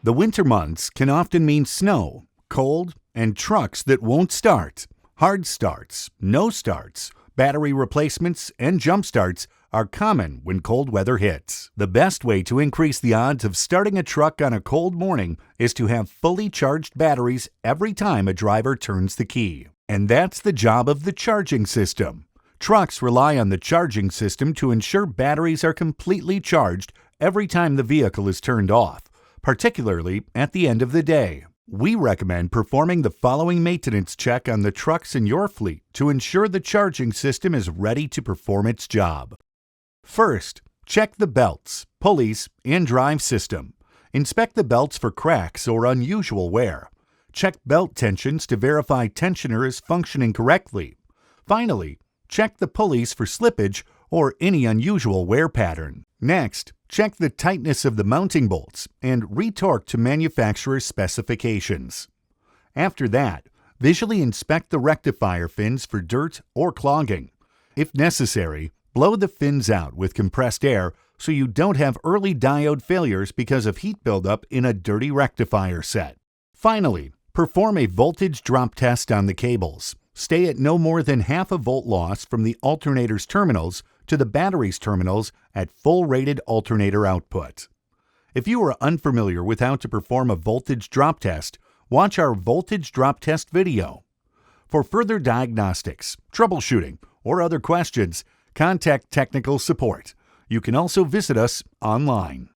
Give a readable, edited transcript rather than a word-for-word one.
The winter months can often mean snow, cold, and trucks that won't start. Hard starts, no starts, battery replacements, and jump starts are common when cold weather hits. The best way to increase the odds of starting a truck on a cold morning is to have fully charged batteries every time a driver turns the key. And that's the job of the charging system. Trucks rely on the charging system to ensure batteries are completely charged every time the vehicle is turned off, particularly at the end of the day. We recommend performing the following maintenance check on the trucks in your fleet to ensure the charging system is ready to perform its job. First, check the belts, pulleys, and drive system. Inspect the belts for cracks or unusual wear. Check belt tensions to verify tensioner is functioning correctly. Finally, check the pulleys for slippage or any unusual wear pattern. Next, check the tightness of the mounting bolts and retorque to manufacturer's specifications. After that, visually inspect the rectifier fins for dirt or clogging. If necessary, blow the fins out with compressed air so you don't have early diode failures because of heat buildup in a dirty rectifier set. Finally, perform a voltage drop test on the cables. Stay at no more than half a volt loss from the alternator's terminals to the battery's terminals at full rated alternator output. If you are unfamiliar with how to perform a voltage drop test, watch our voltage drop test video. For further diagnostics, troubleshooting, or other questions, contact technical support. You can also visit us online.